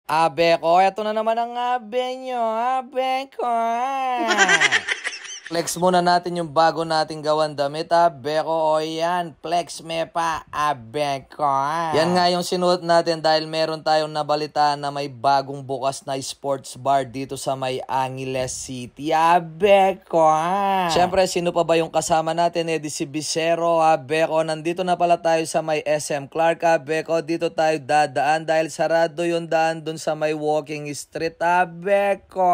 Abe ko, eto na naman ang abe nyo, abe ko. Flex muna natin yung bago nating gawan damit, abe ko. O yan, flex me pa, abe ko. Yan nga yung sinuot natin dahil meron tayong nabalitaan na may bagong bukas na sports bar dito sa may Angeles City, abe ko. Siyempre, sino pa ba yung kasama natin? Eh, di si Bisero, abe ko. Nandito na pala tayo sa may SM Clark, abe ko. Dito tayo dadaan dahil sarado yung daan dun sa may walking street, abe ko.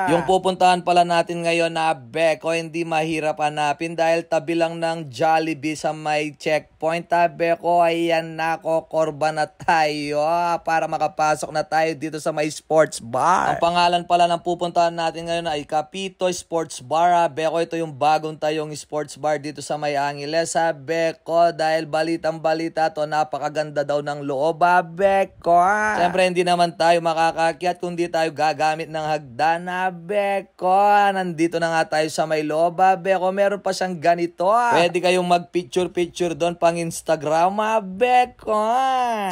Yung pupuntahan pala natin ngayon, abe ko, hindi mahirap hanapin dahil tabi lang ng Jollibee sa may checkpoint, abe ko. Ayan na, kokorba na tayo para makapasok na tayo dito sa may sports bar. Ang pangalan pala ng pupuntahan natin ngayon ay Capito Sports Bar, abe ko. Ito yung bagong tayong sports bar dito sa may Angeles, abe ko, dahil balitang balita to, napakaganda daw ng loob, abe ko. Siyempre, hindi naman tayo makakakyat kung di tayo gagamit ng hagdan, abe ko. Nandito na nga tayo sa may loob, abe ko. Meron pa siyang ganito. Pwede kayong mag-picture-picture doon pang Instagram, abe ko.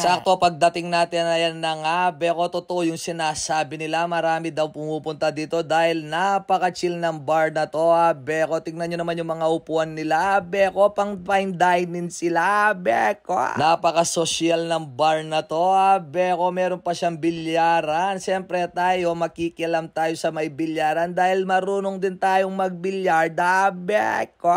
Sakto pagdating natin, ayan na nga, abe ko. Totoo yung sinasabi nila. Marami daw pumupunta dito dahil napaka-chill ng bar na to, abe ko. Tignan nyo naman yung mga upuan nila, abe ko. Pang fine dining sila, abe ko. Napaka-social ng bar na to, abe ko. Meron pa siyang bilyaran. Siyempre tayo, makikialam tayo sa may bilyaran dahil marunong din tayong magbilyar, abe ko.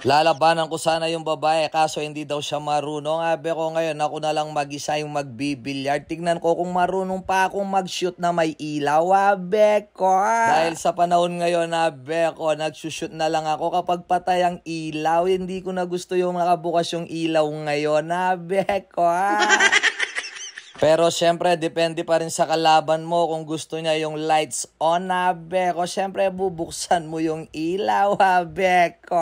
Lalabanan ko sana yung babae kaso hindi daw siya marunong, abe ko. Ngayon ako na lang mag-isa yung magbibilyar. Tignan ko kung marunong pa akong mag-shoot na may ilaw, abe ko. Dahil sa panahon ngayon, abe ko, nag-shoot na lang ako kapag patay ang ilaw. Hindi ko na gusto yung nakabukas yung ilaw ngayon, abe ko. Pero syempre, depende pa rin sa kalaban mo kung gusto niya yung lights on, abe ko. Syempre, bubuksan mo yung ilaw, abe ko.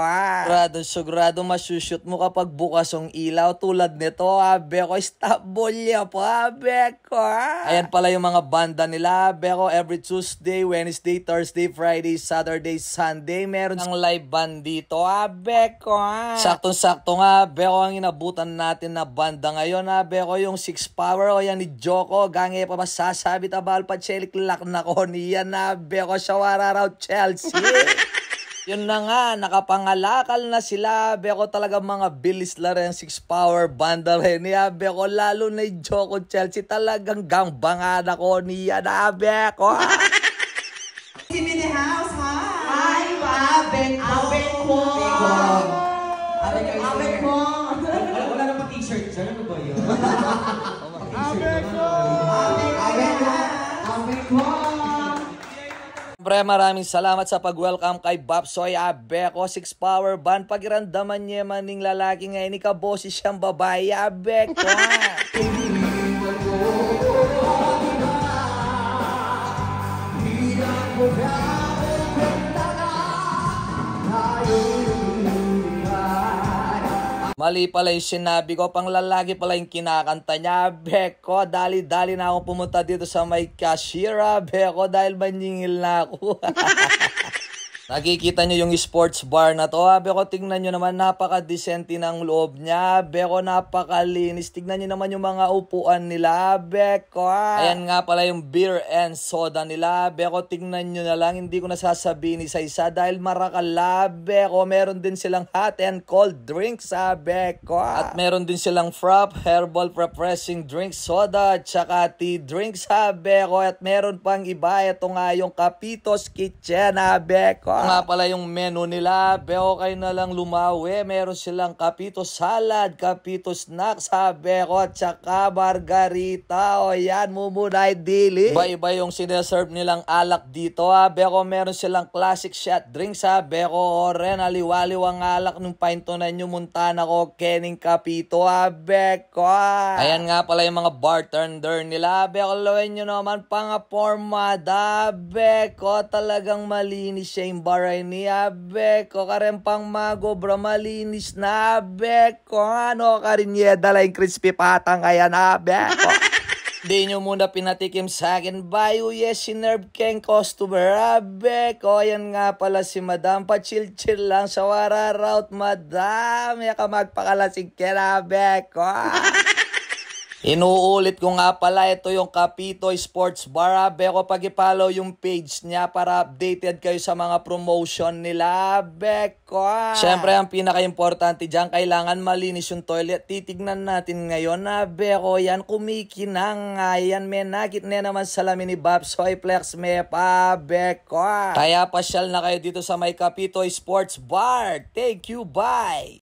Sigurado masushoot mo kapag bukas yung ilaw. Tulad nito, abe ko. Stop bulya po, abe ko. Ayan pala yung mga banda nila, abe ko. Every Tuesday, Wednesday, Thursday, Friday, Saturday, Sunday, meron ang live band dito, abe ko. Saktong-sakto nga, abe ko, ang inabutan natin na banda ngayon, abe ko. Yung Six Power o yan ni Joko, gange pa masasabi tabal pa chelik lak na ko niya na beko shawara raw Chelsea. Yun na nga, nakapangalakal na sila, beko. Talaga mga bilis la rin, Six Power banda rin niya, beko. Lalo na yung Joko Chelsea, talagang gangbangad ako niya na beko. Team in the house, hi! Hi, Beko! Beko! Wala na pa-t-shirt dyan. Ano ba yun? Siyempre, maraming salamat sa pag-welcome kay Bapsoy, abe ko. Six Power Band, pagirandaman niya maning lalaki ngayon, ikabosi siyang babae, abe ko. Mali pala yung sinabi ko, pang lalaki pala yung kinakanta niya, beko. Dali-dali na akong pumunta dito sa may cashier, beko, dahil maningil na ako. Nakikita nyo yung sports bar na to, beko. Tingnan nyo naman, napaka-decente ng loob niya, beko. Napakalinis. Tignan nyo naman yung mga upuan nila, beko. Ayan nga pala yung beer and soda nila, beko. Tingnan nyo na lang, hindi ko nasasabihin isa-isa dahil marakala, beko. Meron din silang hot and cold drinks, beko. At meron din silang frap, herbal refreshing drinks, soda, tsaka tea drinks, beko. At meron pang iba, ito nga yung Capito's Kitchen, beko. Nga pala yung menu nila, beko. Kayo na lang lumawi. Meron silang Capito salad, Capito snacks, beko, at tsaka margarita. O yan, mumunay dili. Iba-iba yung sineserve nilang alak dito, beko. Meron silang classic shot drinks, beko. O ren, aliwaliw ang alak ng paintunan nyo, Montana ko, Kening Capito, beko. Ayan nga pala yung mga bartender nila, beko. Lawin nyo naman, pang-formada, beko. Talagang malinis siya yung baray niya, beko. Karempang mago, bro, malinis na, beko. Ano ka rin niya, dala yung crispy patang kaya na, beko. Di nyo muna pinatikim sa akin, bayo yes, sinerve keng customer, beko. Yan nga pala si madam, pa-chill-chill lang sa wara route, madam. Yaka magpakalasig ka na, beko. Inuulit ko nga pala, ito yung Kapitoy Sports Bar. Beko, pag-follow yung page niya para updated kayo sa mga promotion nila. Beko. Siyempre, ang pinaka-importante dyan, kailangan malinis yung toilet. Titignan natin ngayon na Beko, yan kumikinang nga. Yan, menakit na naman salamin ni Babs Hoy Flex Mepa. Beko. Kaya pasyal na kayo dito sa may Kapitoy Sports Bar. Thank you, bye.